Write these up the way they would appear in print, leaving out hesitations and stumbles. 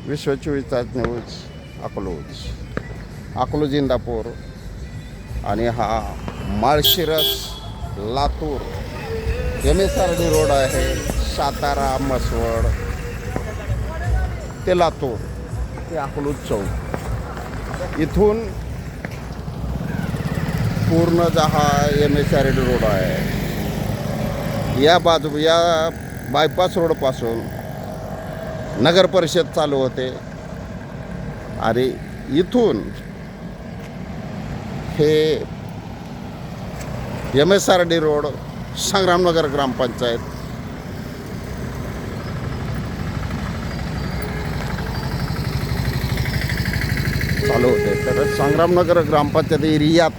विश्व 24 तास न्यूज अकलूज इंदापूर आणि हा माळशिरस लातूर MSRD रोड आहे. सातारा म्हसवड ते लातूर ते अकलूज चौक इथून पूर्ण हा MSRD रोड आहे. या बायपास रोडपासून नगर परिषद चालू होते आणि इथून हे MSRD रोड संग्रामनगर ग्रामपंचायत चालू होते. तर संग्रामनगर ग्रामपंचायत एरियात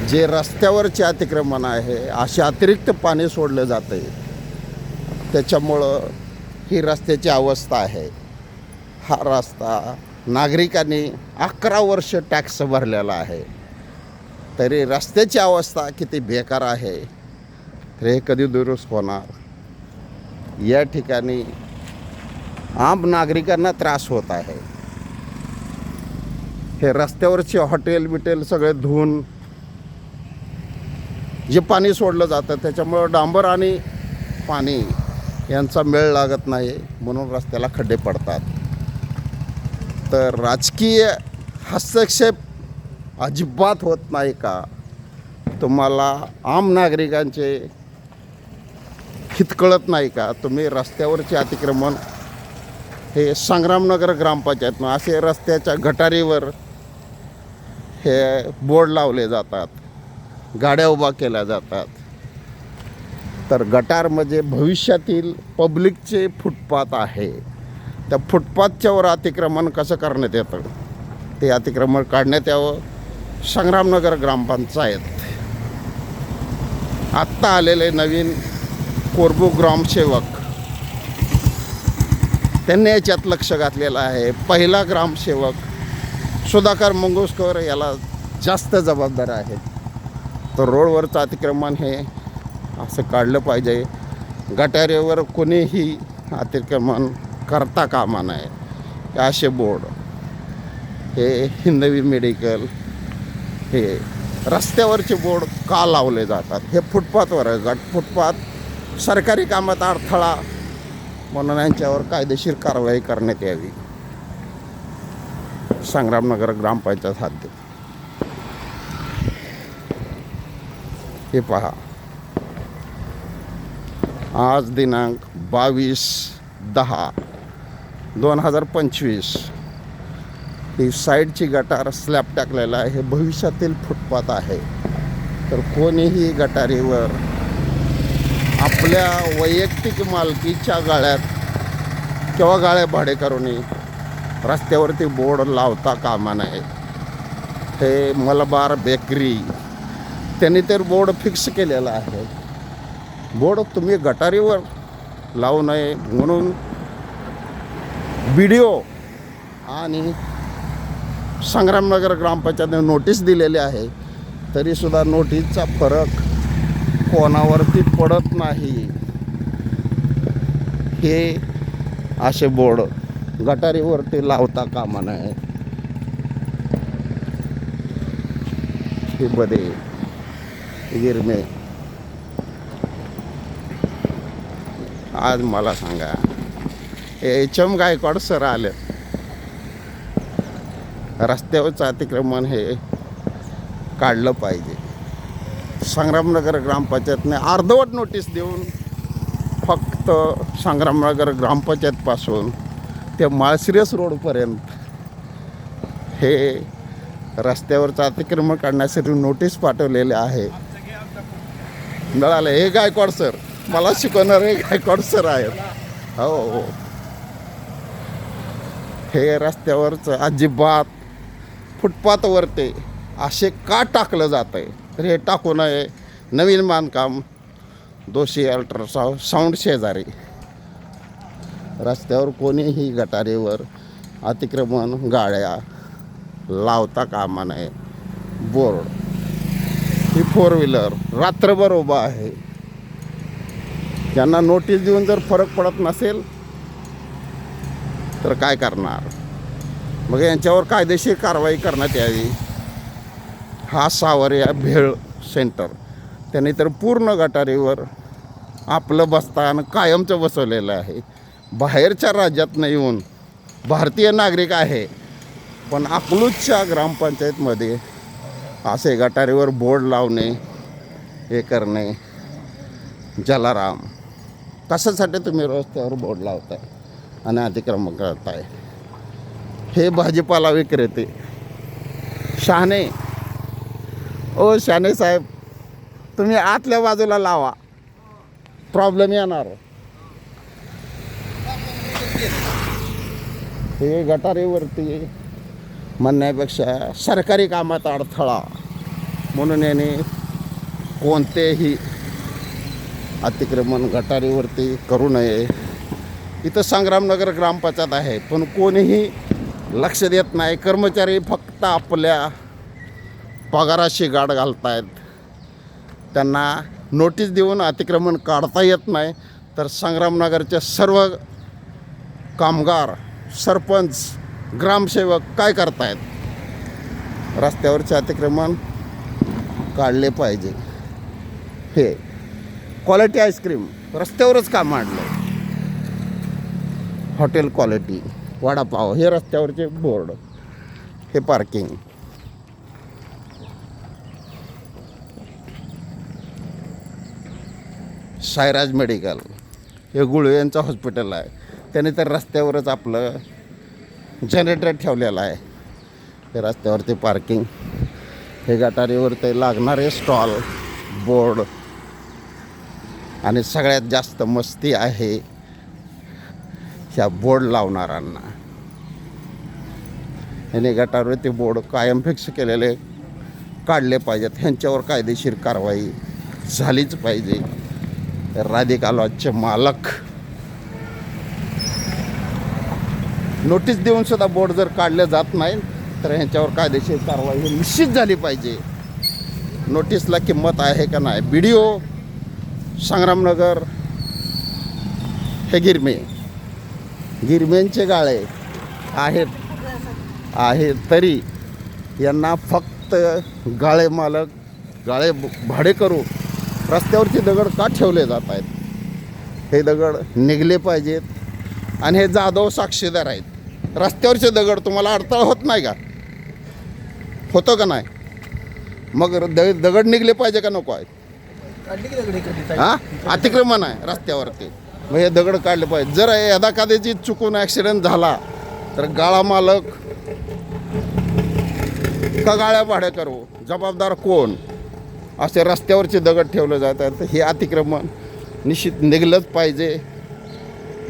जे रस्त्यावरचे अतिक्रमण आहे असे अतिरिक्त पाणी सोडलं जातं आहे. त्याच्यामुळं ही रस्त्याची अवस्था आहे. हा रस्ता नागरिकांनी 11 वर्ष टॅक्स भरलेला आहे, तरी रस्त्याची अवस्था किती बेकार आहे. तर हे कधी दुरुस्त होणार? या ठिकाणी आम नागरिकांना त्रास होत आहे. हे रस्त्यावरचे हॉटेल बिटेल सगळे धुवून जे पाणी सोडलं जातं त्याच्यामुळं डांबर आणि पाणी यांचा मेळ लागत नाही, म्हणून रस्त्याला खड्डे पडतात. तर राजकीय हस्तक्षेप अजिबात होत नाही का? तुम्हाला आम नागरिकांचे हित कळत नाही का? तुम्ही रस्त्यावरचे अतिक्रमण हे संग्रामनगर ग्रामपंचायतनं असे रस्त्याच्या गटारीवर हे बोर्ड लावले जातात, गाड्या उभा केल्या जातात. तर गटार म्हणजे भविष्यातील पब्लिकचे फुटपाथ आहे. त्या फुटपाथच्या वर अतिक्रमण कसं करण्यात येतं ते अतिक्रमण काढण्यात यावं. संग्रामनगर ग्रामपंचायत आत्ता आलेले नवीन कोरबू ग्रामसेवक त्यांनी याच्यात लक्ष घातलेलं आहे. पहिला ग्रामसेवक सुधाकर मंगुसकर याला जास्त जबाबदार आहेत. तर रोडवरचं अतिक्रमण हे असं काढलं पाहिजे. गटारीवर कोणीही अतिक्रमण करता कामा नये. असे बोर्ड हे हिंदवी मेडिकल हे रस्त्यावरचे बोर्ड का लावले जातात? हे फुटपाथवर आहे. फुटपाथ सरकारी कामात अडथळा म्हणून यांच्यावर कायदेशीर कारवाई करण्यात यावी. संग्रामनगर ग्रामपंचायत हद्दीत हे पहा, आज दिनांक 22/10/2025 ही साईडची गटार स्लॅब टाकलेला आहे. हे भविष्यातील फुटपाथ आहे. तर कोणीही गटारीवर आपल्या वैयक्तिक मालकीच्या गाळ्यात किंवा गाळ्या भाडेकरूंनी रस्त्यावरती बोर्ड लावता कामा नये. हे मलबार बेकरी त्यांनी तर बोर्ड फिक्स केलेला आहे. बोर्ड तुम्ही गटारीवर लावू नये म्हणून BDO आणि संग्रामनगर ग्रामपंचायतने नोटीस दिलेली आहे. तरीसुद्धा नोटीसचा फरक कोणावरती पडत नाही. हे असे बोर्ड गटारीवरती लावता कामा नये. हे बदे गिरमे आज मला सांगा, HM गायकवाड सर आले. रस्त्यावरचं अतिक्रमण हे काढलं पाहिजे. संग्रामनगर ग्रामपंचायतने अर्धवट नोटीस देऊन फक्त संग्रामनगर ग्रामपंचायतपासून ते माळशिरस रोडपर्यंत हे रस्त्यावरचं अतिक्रमण काढण्यासाठी नोटीस पाठवलेले आहे. मिळाले. हे गायकवाड सर मला शिकवणारे गायकवाड सर आहेत. हो, हे रस्त्यावरचं अजिबात फुटपाथवरती असे का टाकलं जातं आहे? तर हे टाकू नये. नवीन बांधकाम दोषी अल्ट्रासाऊंड शेजारी रस्त्यावर कोणीही गटारीवर अतिक्रमण गाड्या लावता कामा नये. बोर्ड ही 4 व्हीलर रात्रभर उभा आहे. त्यांना नोटीस देऊन जर फरक पडत नसेल तर काय करणार? मग यांच्यावर कायदेशीर कारवाई करण्यात यावी. हा सावर्या भेळ सेंटर त्यांनी तर पूर्ण गटारीवर आपलं बस्तान कायमचं बसवलेलं आहे. बाहेरच्या राज्यातनं येऊन भारतीय नागरिक आहे, पण अकलूजच्या ग्रामपंचायतमध्ये असे गटारीवर बोर्ड लावणे, हे करणे. जलाराम, कशासाठी तुम्ही रस्त्यावर बोर्ड लावताय आणि अतिक्रमण करताय? हे भाजीपाला विक्रेते शहाणे, ओ शहाणे साहेब, तुम्ही आतल्या बाजूला लावा, प्रॉब्लेम येणार. हे गटारीवरती म्हणण्यापेक्षा सरकारी कामात अडथळा म्हणून याने कोणतेही अतिक्रमण गटारीवरती करू नये. इथं संग्रामनगर ग्रामपंचायत आहे, पण कोणीही लक्ष देत नाही. कर्मचारी फक्त आपल्या पगाराशी गाठ घालतायत. त्यांना नोटीस देऊन अतिक्रमण काढता येत नाही, तर संग्रामनगरचे सर्व कामगार, सरपंच, ग्रामसेवक काय करतायत? रस्त्यावरचे अतिक्रमण काढले पाहिजे. हे क्वालिटी आईस्क्रीम रस्त्यावरच का मांडलं? हॉटेल क्वालिटी वडापाव हे रस्त्यावरचे बोर्ड, हे पार्किंग. सायराज मेडिकल हे गुळे यांचं हॉस्पिटल आहे, त्याने तर रस्त्यावरच आपलं जनरेटर ठेवलेलं आहे. हे रस्त्यावरती पार्किंग, हे गटारीवर ते लागणारे स्टॉल, बोर्ड. आणि सगळ्यात जास्त मस्ती आहे ह्या बोर्ड लावणाऱ्यांना. ह्याने गटारवरती बोर्ड कायम फिक्स केलेले काढले पाहिजेत. ह्यांच्यावर कायदेशीर कारवाई झालीच पाहिजे. राधिका लॉजचे मालक नोटीस देऊन सुद्धा बोर्ड जर काढले जात नाही, तर ह्यांच्यावर कायदेशीर कारवाई ही निश्चित झाली पाहिजे. नोटीसला किंमत आहे का नाही? BDO संग्रामनगर हे गिरमेंचे गाळे आहेत तरी यांना फक्त गाळे मालक, गाळे भाडे करू रस्त्यावरचे दगड का ठेवले जात आहेत? हे दगड निघले पाहिजेत. आणि हे जाधव साक्षीदार आहेत. रस्त्यावरचे दगड तुम्हाला अडथळा होत नाही का? होतं का नाही? मग दगड निघले पाहिजे का नको आहेत? हां, अतिक्रमण आहे रस्त्यावरती, मग हे दगड काढले पाहिजे. जर यदा कदाचित चुकून ॲक्सिडेंट झाला तर गाळा मालक का गाळ्या भाडे करू? जबाबदार कोण? असे रस्त्यावरचे दगड ठेवले जातात. तर हे अतिक्रमण निश्चित निघलंच पाहिजे.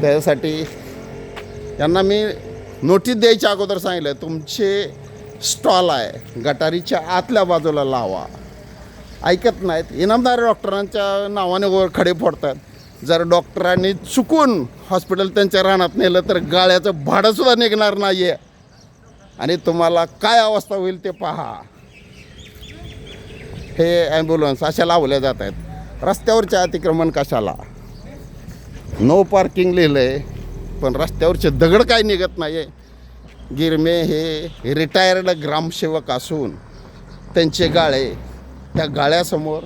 त्यासाठी यांना मी नोटीस द्यायच्या अगोदर सांगितलं, तुमचे स्टॉल आहे गटारीच्या आतल्या बाजूला लावा. ऐकत नाहीत. इनामदार डॉक्टरांच्या नावाने वर खडे फोडतात. जर डॉक्टरांनी चुकून हॉस्पिटल त्यांच्या रानात नेलं तर गाळ्याचं भाडंसुद्धा निघणार नाही आहे. आणि तुम्हाला काय अवस्था होईल ते पहा. हे ॲम्ब्युलन्स अशा लावल्या जात आहेत. रस्त्यावरचे अतिक्रमण कशाला? नो पार्किंग लिहिलं आहे, पण रस्त्यावरचे दगड काय निघत नाही आहे. गिरमे हे रिटायर्ड ग्रामसेवक असून त्यांचे गाळे, त्या गाळ्यासमोर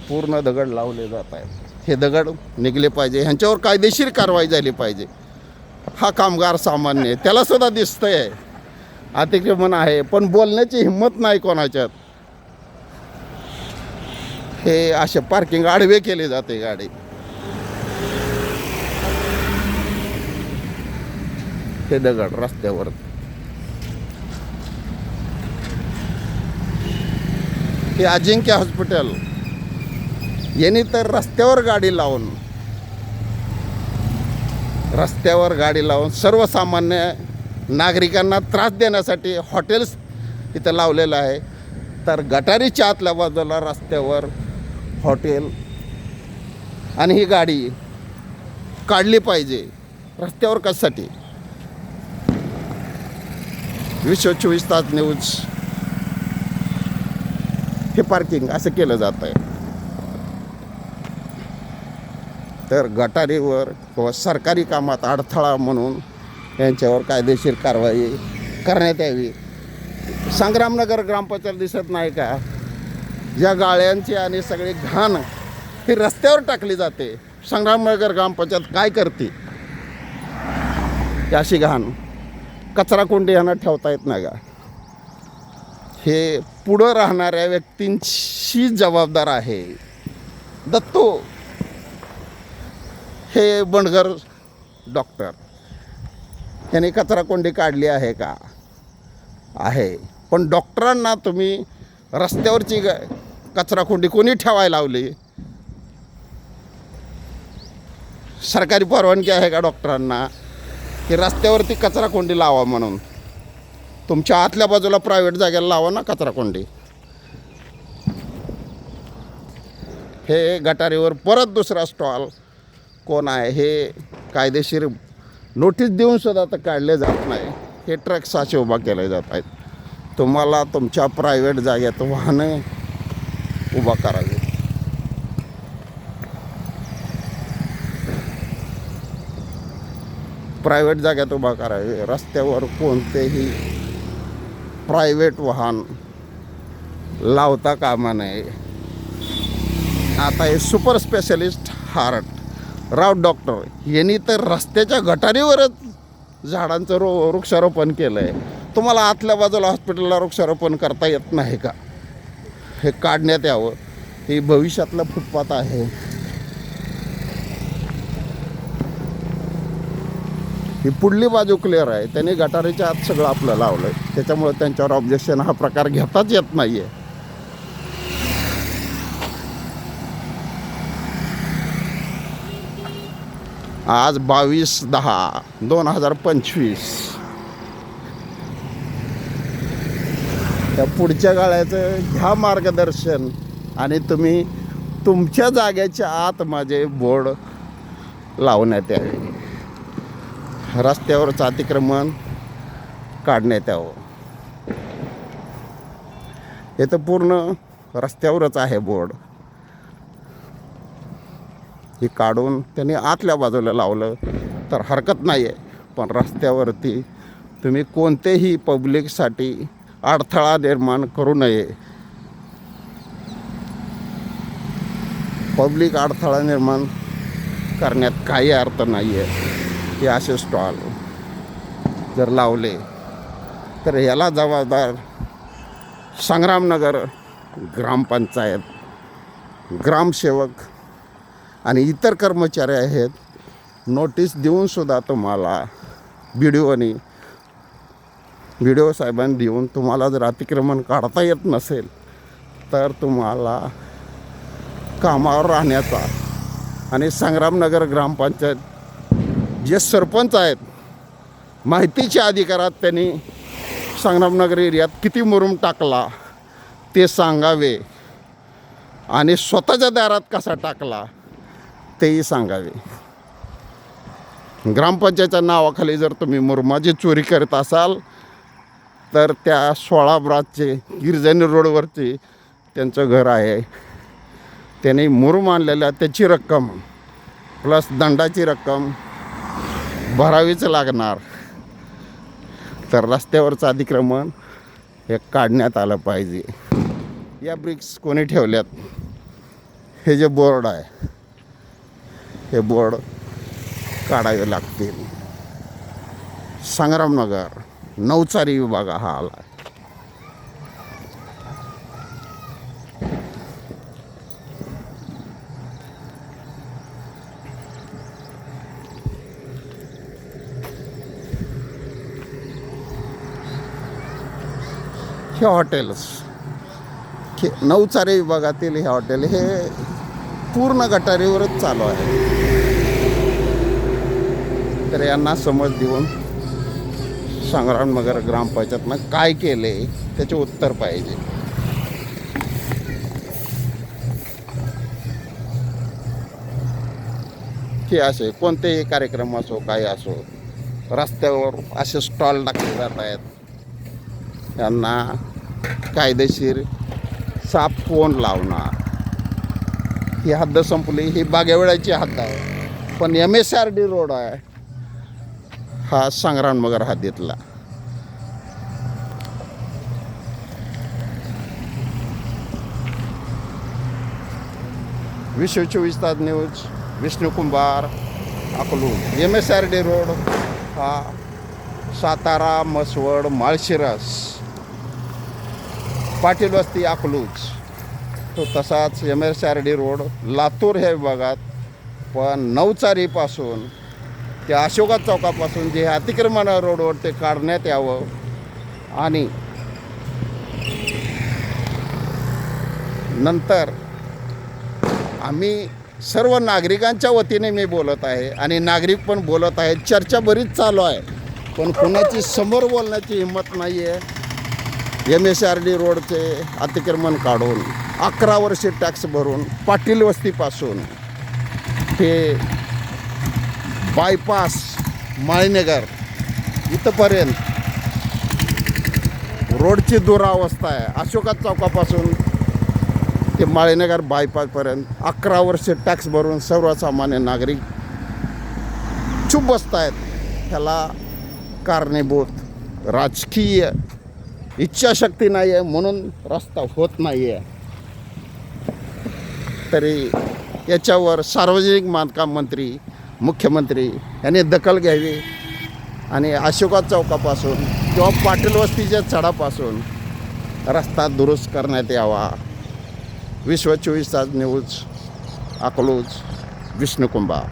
पूर्ण दगड लावले जात आहेत. हे दगड निघले पाहिजे. ह्यांच्यावर कायदेशीर कारवाई झाली पाहिजे. हा कामगार सामान्य, त्यालासुद्धा दिसतं आहे अतिक्रमण आहे, पण बोलण्याची हिंमत नाही कोणाच्यात. हे असे पार्किंग आडवे केले जाते गाडी. हे दगड रस्त्यावर. हे अजिंक्य हॉस्पिटल यांनी तर रस्त्यावर गाडी लावून सर्वसामान्य नागरिकांना त्रास देण्यासाठी हॉटेल्स इथं लावलेलं आहे. तर गटारीच्या आतल्या बाजूला रस्त्यावर हॉटेल आणि ही गाडी काढली पाहिजे. रस्त्यावर कशासाठी? 24 तास न्यूज. हे पार्किंग असं केलं जात आहे. तर गटारीवर किंवा सरकारी कामात अडथळा म्हणून यांच्यावर कायदेशीर कारवाई करण्यात यावी. संग्रामनगर ग्रामपंचायत दिसत नाही का? या गाळ्यांची आणि सगळी घाण ही रस्त्यावर टाकली जाते. संग्रामनगर ग्रामपंचायत काय करते? अशी घाण कचरा कोंडी यांना ठेवता येत नाही का? हे पुढं राहणाऱ्या व्यक्तींची जबाबदार आहे. दत्तू हे बंडगर डॉक्टर यांनी कचरा कोंडी काढली आहे का? आहे. पण डॉक्टरांना तुम्ही रस्त्यावरची कचरा कोंडी कोणी ठेवायला लावली? सरकारी परवानगी आहे का डॉक्टरांना की रस्त्यावरती कचरा कोंडी लावा म्हणून? तुमच्या आतल्या बाजूला प्रायव्हेट जागेला लावा ना कचरा कोंडी. हे गटारीवर परत दुसरा स्टॉल कोण आहे हे कायदेशीर नोटीस देऊन सुद्धा आता काढले जात नाही. हे ट्रक साचे उभा केले जात आहेत. तुम्हाला तुमच्या प्रायव्हेट जागेत वाहनं उभा करावी. प्रायव्हेट जागेत उभा करावे. रस्त्यावर कोणतेही प्रायव्हेट वाहन लावता कामा नये. आता हे सुपर स्पेशलिस्ट हार्ट राव डॉक्टर यांनी तर रस्त्याच्या गटारीवरच झाडांचं वृक्षारोपण केलं आहे. तुम्हाला आतल्या बाजूला हॉस्पिटलला वृक्षारोपण करता येत नाही का? हे काढण्यात यावं. हे भविष्यातलं फुटपाथ आहे. ही पुढली बाजू क्लिअर आहे. त्यांनी गटारीच्या आत सगळं आपलं लावलं आहे. त्याच्यामुळे त्यांच्यावर ऑब्जेक्शन हा प्रकार घेताच येत नाही आहे. आज 22/10/2025 त्या पुढच्या गाळ्याचं घ्या मार्गदर्शन आणि तुम्ही तुमच्या जागेच्या आत माझे बोर्ड लावण्यात यावे. रस्त्यावरचं अतिक्रमण काढण्यात यावं. हे तर पूर्ण रस्त्यावरच आहे बोर्ड. हे काढून त्यांनी आतल्या बाजूला लावलं तर हरकत नाही आहे. पण रस्त्यावरती तुम्ही कोणतेही पब्लिकसाठी अडथळा निर्माण करू नये. पब्लिक अडथळा निर्माण करण्यात काही अर्थ नाही आहे. हे असे स्टॉल जर लावले तर याला जबाबदार संग्रामनगर ग्रामपंचायत, ग्रामसेवक आणि इतर कर्मचारी आहेत. नोटीस देऊनसुद्धा तुम्हाला व्हिडिओ साहेबांनी देऊन तुम्हाला जर अतिक्रमण काढता येत नसेल तर तुम्हाला कामावर राहण्याचा आणि संग्रामनगर ग्रामपंचायत जे सरपंच आहेत माहितीच्या अधिकारात त्यांनी संग्रामनगर एरियात किती मुरुम टाकला ते सांगावे आणि स्वतःच्या दारात कसा टाकला तेही सांगावे. ग्रामपंचायतच्या नावाखाली जर तुम्ही मुरुमाची चोरी करत असाल तर त्या 16 ब्रांचचे गिरजनी रोडवरती त्यांचं घर आहे. त्यांनी मुरुम आणलेल्या त्याची रक्कम प्लस दंडाची रक्कम भरावीच लागणार. तर रस्त्यावरचं अतिक्रमण हे काढण्यात आलं पाहिजे. या ब्रिक्स कोणी ठेवल्यात? हे जे बोर्ड आहे हे बोर्ड काढावे लागतील. संग्रामनगर नवचारी विभाग हा आला. हे हॉटेल्स नवचारी विभागातील हे हॉटेल हे पूर्ण गटारीवरच चालू आहे. तर यांना समज देऊन संग्रामनगर ग्रामपंचायतनं काय केले त्याचे उत्तर पाहिजे. की असे कोणतेही कार्यक्रम असो काय असो रस्त्यावर असे स्टॉल टाकले जात आहेत. यांना कायदेशीर साप कोण लावणार? ही हद्द संपली. ही बागेवळ्याची हद्द आहे. पण MSRD रोड आहे हा संग्रामनगर हद्दीतला. विश्व 24 तास न्यूज, विष्णू कुंभार, अकलूज. MSRD रोड हा सातारा, मसवड, माळशिरस, पाटील वस्ती, अकलूज तो तसाच MSRD रोड लातूर ह्या विभागात. पण नवचारीपासून ते अशोका चौकापासून जे अतिक्रमण रोडवर ते काढण्यात यावं. आणि नंतर आम्ही सर्व नागरिकांच्या वतीने मी बोलत आहे आणि नागरिक पण बोलत आहेत. चर्चा बरीच चालू आहे पण कुणाची समोर बोलण्याची हिंमत नाही आहे. MSRD रोडचे अतिक्रमण काढून 11 वर्षे टॅक्स भरून पाटील वस्तीपासून ते बायपास माळीनगर इथंपर्यंत रोडची दुरावस्था आहे. अशोका चौकापासून ते माळीनगर बायपासपर्यंत 11 वर्षे टॅक्स भरून सर्वसामान्य नागरिक चूप बसत आहेत. ह्याला कारणीभूत राजकीय इच्छाशक्ती नाही आहे म्हणून रस्ता होत नाही आहे. तरी याच्यावर सार्वजनिक बांधकाम मंत्री, मुख्यमंत्री यांनी दखल घ्यावी आणि अशोका चौकापासून किंवा पाटील वस्तीच्या चढापासून रस्ता दुरुस्त करण्यात यावा. विश्व 24 तास न्यूज, अकलूज, विष्णू कुंभार.